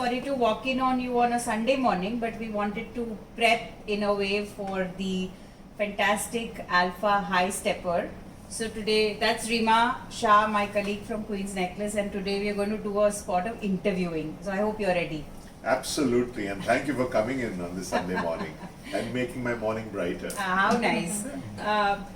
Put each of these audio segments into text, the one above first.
sorry to walk in on you on a Sunday morning, but we wanted to prep in a way for the fantastic Alpha High Stepper. So today, that's Rima Shah, my colleague from Queen's Necklace, and today we are going to do a spot of interviewing. So I hope you're ready. Absolutely, and thank you for coming in on this Sunday morning and making my morning brighter. How nice.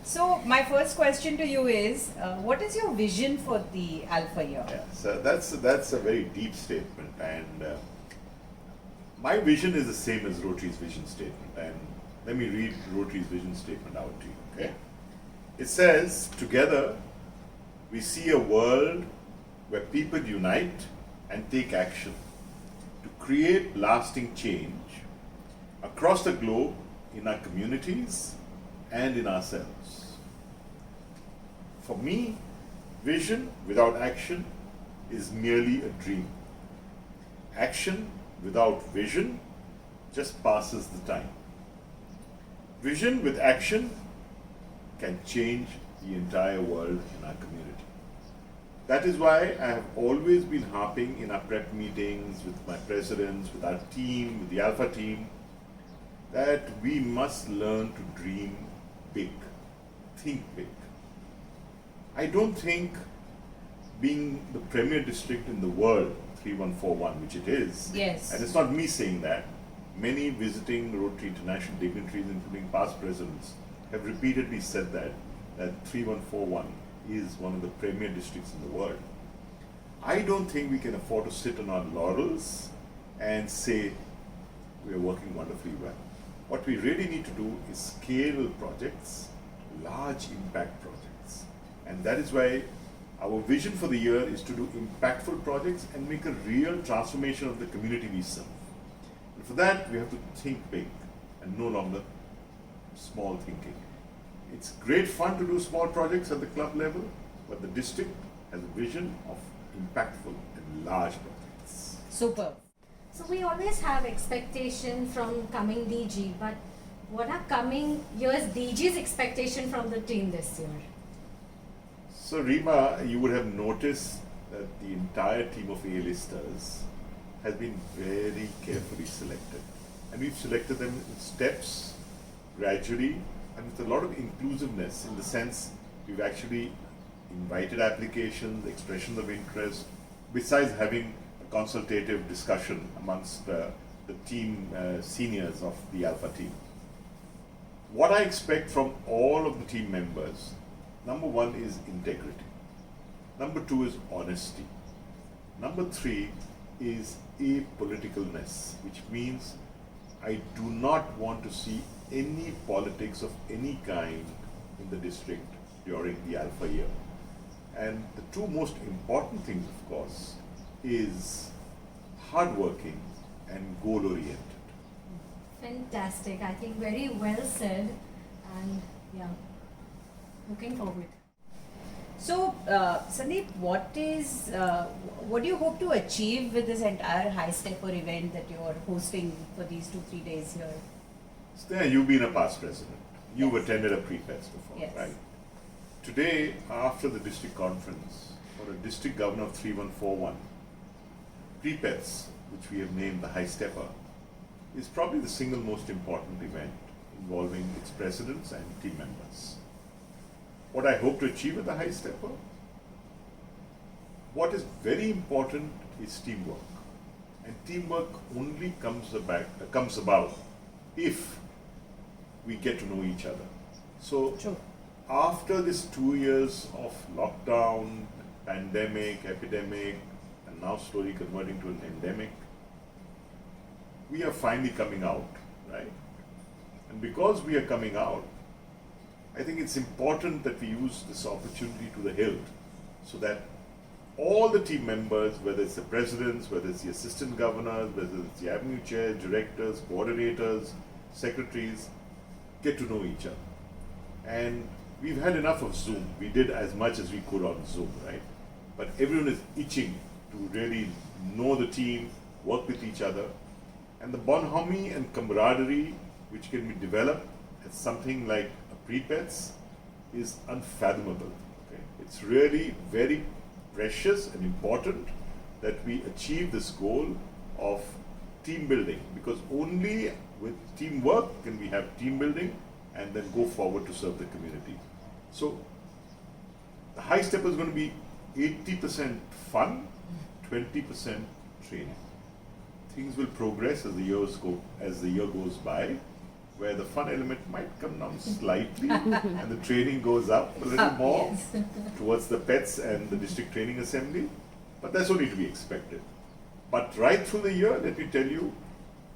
So my first question to you is, what is your vision for the Alpha year? Yeah, so that's a very deep statement, and my vision is the same as Rotary's vision statement. And let me read Rotary's vision statement out to you. Okay, it says, "Together, we see a world where people unite and take action to create lasting change across the globe in our communities and in ourselves." For me, vision without action is merely a dream. Action without vision just passes the time. Vision with action can change the entire world in our community. That is why I have always been harping in our prep meetings with my presidents, with our team, with the Alpha team, that we must learn to dream big, think big. I don't think being the premier district in the world, 3141, which it is, Yes. and it's not me saying that, many visiting Rotary International dignitaries, including past presidents, have repeatedly said that 3141 is one of the premier districts in the world. I don't think we can afford to sit on our laurels and say we are working wonderfully well. What we really need to do is scale projects, large impact projects. And that is why our vision for the year is to do impactful projects and make a real transformation of the community we serve. And for that, we have to think big and no longer small thinking. It's great fun to do small projects at the club level, but the district has a vision of impactful and large projects. Super. So we always have expectation from coming DG, but what are coming year's DG's expectation from the team this year? So Rima, you would have noticed that the entire team of A-listers has been very carefully selected. And we've selected them in steps, gradually, and with a lot of inclusiveness, in the sense we've actually invited applications, expressions of interest, besides having a consultative discussion amongst the team seniors of the Alpha team. What I expect from all of the team members, number one is integrity. Number two is honesty. Number three is apoliticalness, which means I do not want to see any politics of any kind in the district during the Alpha year. And the two most important things, of course, is hardworking and goal-oriented. Fantastic. I think very well said, and yeah, looking forward. So, Sandeep, what do you hope to achieve with this entire High Stepper event that you're hosting for these 2-3 days here? Sneha, you've been a past president. You've Yes. attended a pre-fest before, Yes. right? Today, after the district conference, for a district governor of 3141, pre-pets, which we have named the High Stepper, is probably the single most important event involving its presidents and team members. What I hope to achieve at the High Stepper? What is very important is teamwork. And teamwork only comes about if we get to know each other. So True. after this 2 years of lockdown, pandemic, epidemic, and now slowly converting to an endemic, we are finally coming out, right? And because we are coming out, I think it's important that we use this opportunity to the hilt so that all the team members, whether it's the presidents, whether it's the assistant governors, whether it's the avenue chairs, directors, coordinators, secretaries, get to know each other. And we've had enough of Zoom. We did as much as we could on Zoom, right? But everyone is itching to really know the team, work with each other. And the bonhomie and camaraderie which can be developed at something like a pre-pets is unfathomable. Okay? It's really very precious and important that we achieve this goal of team building, because only with teamwork can we have team building and then go forward to serve the community. So the high step is going to be 80% fun, 20% training. Things will progress as the year goes by, where the fun element might come down slightly and the training goes up a little more Yes. towards the pets and the district training assembly, but that's only to be expected. But right through the year, let me tell you,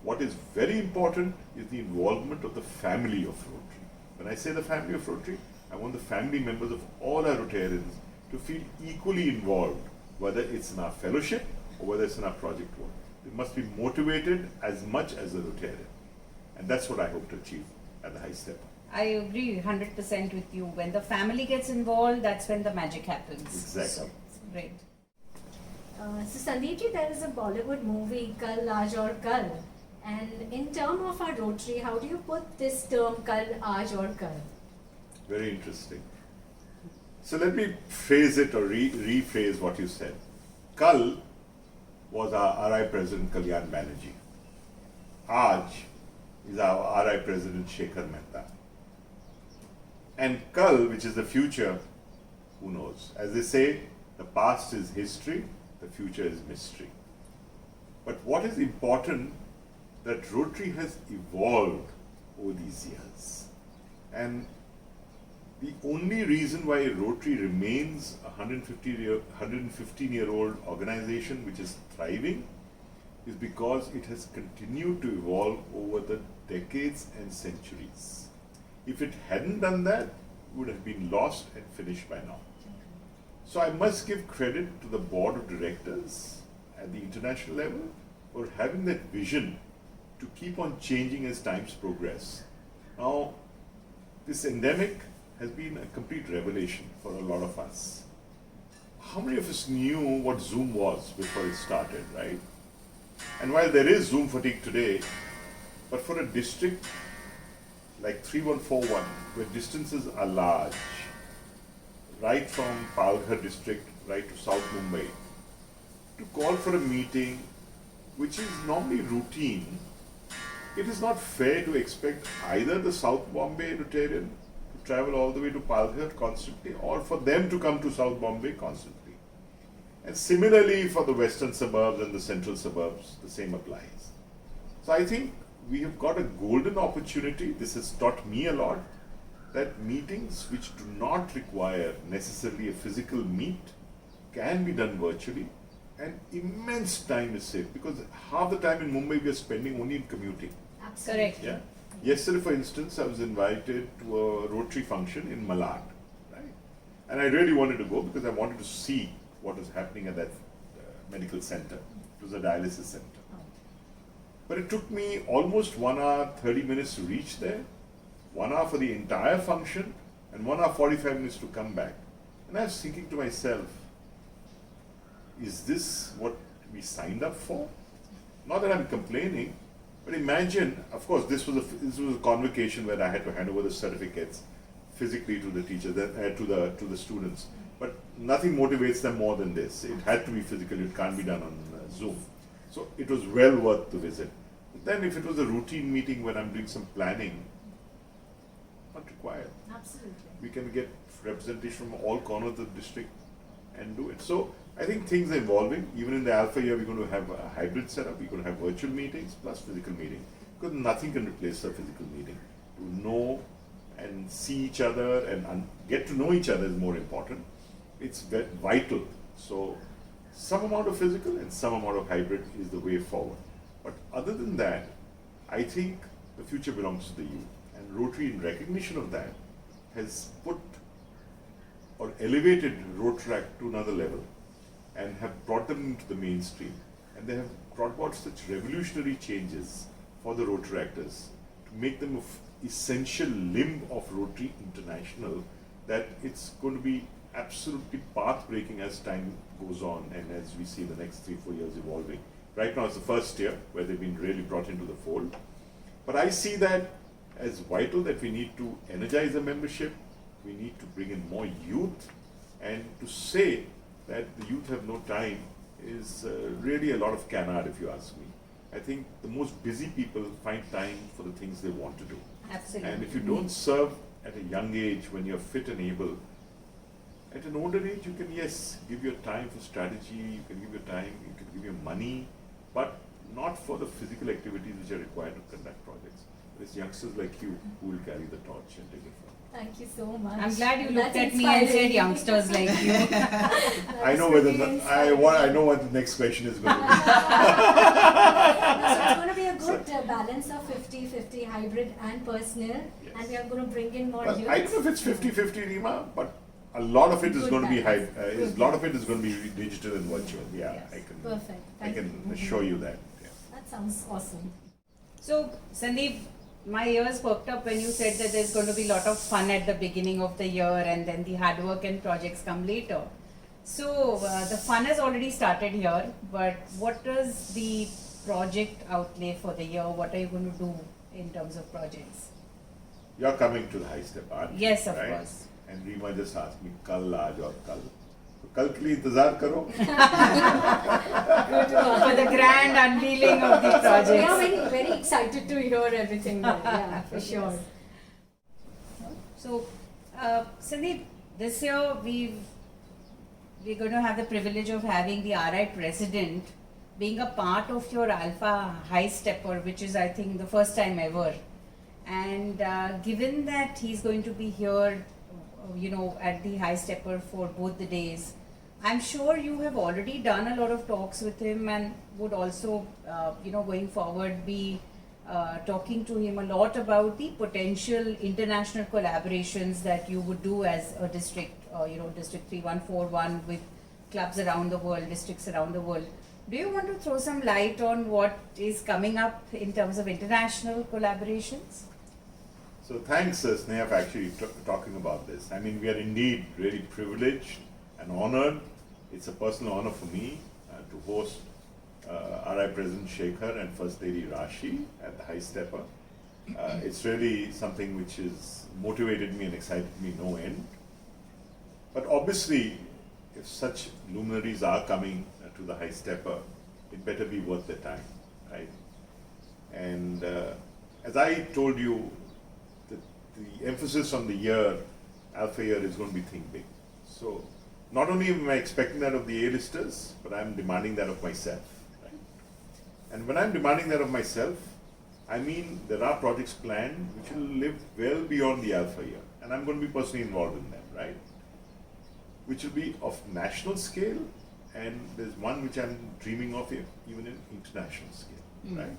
what is very important is the involvement of the family of Rotary. When I say the family of Rotary, I want the family members of all our Rotarians to feel equally involved, whether it's in our fellowship or whether it's in our project work. They must be motivated as much as a Rotarian. And that's what I hope to achieve at the High Step. I agree 100% with you. When the family gets involved, that's when the magic happens. Exactly. Great. So Sandeep ji, there is a Bollywood movie, Kal Aaj Aur Kal. And in term of our Rotary, how do you put this term Kal Aaj Aur Kal? Very interesting. So let me phrase it or rephrase what you said. Kal was our RI President Kalyan Banerjee. Aaj is our RI President Shekhar Mehta. And Kal, which is the future, who knows? As they say, the past is history, the future is mystery. But what is important, that Rotary has evolved over these years. And the only reason why Rotary remains a 115-year-old organization which is thriving is because it has continued to evolve over the decades and centuries. If it hadn't done that, it would have been lost and finished by now. So I must give credit to the board of directors at the international level for having that vision to keep on changing as times progress. Now, this endemic has been a complete revelation for a lot of us. How many of us knew what Zoom was before it started, right? And while there is Zoom fatigue today, but for a district like 3141, where distances are large, right from Palghar district right to South Mumbai, to call for a meeting which is normally routine, it is not fair to expect either the South Bombay Rotarian to travel all the way to Palghar constantly, or for them to come to South Bombay constantly. And similarly for the western suburbs and the central suburbs, the same applies. So I think we have got a golden opportunity. This has taught me a lot, that meetings which do not require necessarily a physical meet can be done virtually, and immense time is saved, because half the time in Mumbai we are spending only in commuting. Absolutely. Correct. Yeah. Yesterday, for instance, I was invited to a Rotary function in Malad, right? And I really wanted to go because I wanted to see what was happening at that medical center. It was a dialysis center. But it took me almost 1 hour, 30 minutes to reach there, 1 hour for the entire function, and 1 hour, 45 minutes to come back. And I was thinking to myself, is this what we signed up for? Not that I'm complaining, but imagine, of course, this was a convocation where I had to hand over the certificates physically to the teachers, to the students. But nothing motivates them more than this. It had to be physical. It can't be done on Zoom. So it was well worth the visit. But then if it was a routine meeting when I'm doing some planning, not required. Absolutely. We can get representation from all corners of the district and do it. So I think things are evolving. Even in the alpha year, we're going to have a hybrid setup. We're going to have virtual meetings plus physical meeting, because nothing can replace a physical meeting. To know and see each other and get to know each other is more important. It's vital. So some amount of physical and some amount of hybrid is the way forward. But other than that, I think the future belongs to the youth. And Rotary, in recognition of that, has put or elevated Rotaract to another level and have brought them into the mainstream. And they have brought about such revolutionary changes for the Rotaractors to make them an essential limb of Rotary International, that it's going to be absolutely path-breaking as time goes on and as we see the next 3-4 years evolving. Right now it's the first year where they've been really brought into the fold. But I see that as vital, that we need to energize the membership, we need to bring in more youth, and to say that the youth have no time is really a lot of canard, if you ask me. I think the most busy people find time for the things they want to do. Absolutely. And if you don't serve at a young age when you're fit and able, at an older age you can, yes, give your time for strategy, you can give your time, you can give your money, but not for the physical activities which are required to conduct projects. It's youngsters like you who will carry the torch and take it forward. Thank you so much. I'm glad you looked That's at me and said inspiring. youngsters like you. I know whether I know what the next question is going to be. So it's going to be a good balance of 50-50 hybrid and personal, Yes. and we are going to bring in more Well, youth. I don't know if it's 50-50, Rima, but a lot of it is Good going to be balance. a lot of it is going to be digital and virtual. Yeah, Yes. I can Perfect. I Thank can you. assure you that. Yeah. That sounds awesome. So, Sandeep, my ears perked up when you said that there's going to be a lot of fun at the beginning of the year and then the hard work and projects come later. So, the fun has already started here, but what is the project outlay for the year? What are you going to do in terms of projects? You're coming to the high step, aren't you? Yes, of Right? course. And Rima just asked me, kal, aaj aur kal. So kal ke liye इंतजार करो. For the grand unveiling of the We are projects. very excited to hear everything there. Yeah, for sure. So, Sandeep, this year we're going to have the privilege of having the RI president being a part of your Alpha High Stepper, which is, I think, the first time ever. And given that he's going to be here, at the High Stepper for both the days, I'm sure you have already done a lot of talks with him and would also, going forward be talking to him a lot about the potential international collaborations that you would do as a district, District 3141 with clubs around the world, districts around the world. Do you want to throw some light on what is coming up in terms of international collaborations? So thanks, Sneha, for actually talking about this. I mean, we are indeed really privileged and honored. It's a personal honor for me to host RI President Shekhar and First Lady Rashi at the High Stepper. It's really something which has motivated me and excited me no end. But obviously, if such luminaries are coming to the High Stepper, it better be worth their time, right? And as I told you, the emphasis on the year, Alpha year, is going to be think big. So not only am I expecting that of the A-listers, but I'm demanding that of myself. Right? And when I'm demanding that of myself, I mean there are projects planned which will live well beyond the Alpha year, and I'm going to be personally involved in them, right? Which will be of national scale, and there's one which I'm dreaming of even in international scale, right?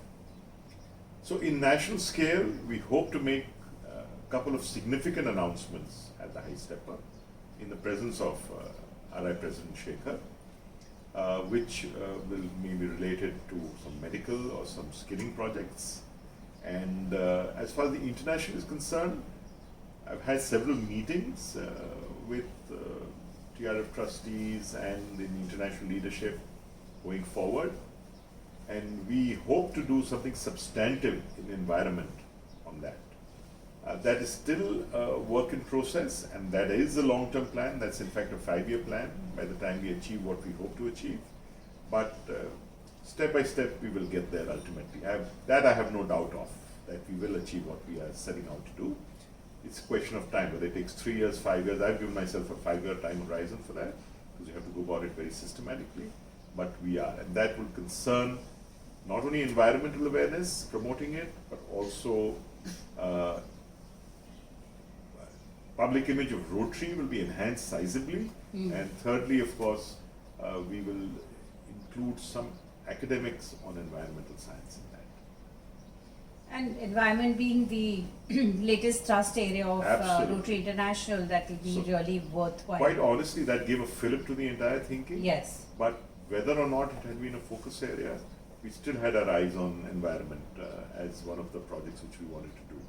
So in national scale, we hope to make a couple of significant announcements at the High Stepper in the presence of RI President Shekhar, which will maybe related to some medical or some skilling projects. And as far as the international is concerned, I've had several meetings with TRF trustees and the international leadership going forward. And we hope to do something substantive in environment on that. That is still a work in process, and that is a long-term plan. That's in fact a 5-year plan by the time we achieve what we hope to achieve. But step by step, we will get there ultimately. I have no doubt of, that we will achieve what we are setting out to do. It's a question of time, whether it takes 3 years, 5 years. I've given myself a 5-year time horizon for that, because you have to go about it very systematically. But we are, and that will concern not only environmental awareness, promoting it, but also public image of Rotary will be enhanced sizably. And thirdly, of course, we will include some academics on environmental science in that. And environment being the latest thrust area of Absolutely. Rotary International, that will be So, really worthwhile. Quite honestly, that gave a fillip to the entire thinking. Yes. But whether or not it had been a focus area, we still had our eyes on environment as one of the projects which we wanted to do.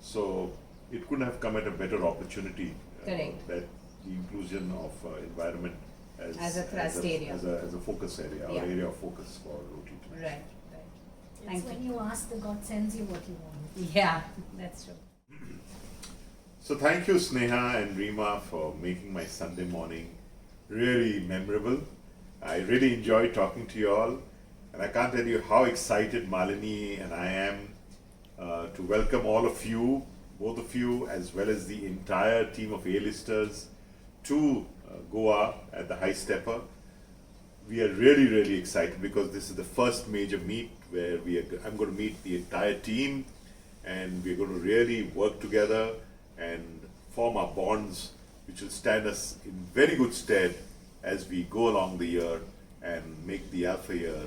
So it couldn't have come at a better opportunity. Correct. That the inclusion of environment As a thrust area. as a focus area, Yeah. or area of focus for Rotary International. Right, right. It's Thank when you. you ask, the God sends you what you want. Yeah, that's true. So thank you, Sneha and Rima, for making my Sunday morning really memorable. I really enjoyed talking to you all, and I can't tell you how excited Malini and I am to welcome all of you, both of you, as well as the entire team of A-listers to Goa at the High Stepper. We are really, really excited because this is the first major meet where I'm going to meet the entire team, and we're going to really work together and form our bonds, which will stand us in very good stead as we go along the year and make the Alpha year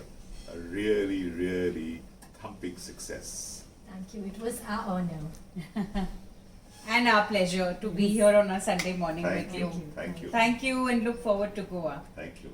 a really, really thumping success. Thank you. It was our honor. And our pleasure to be here on a Sunday morning Thank with you. you. Thank you. Thank you and look forward to Goa. Thank you.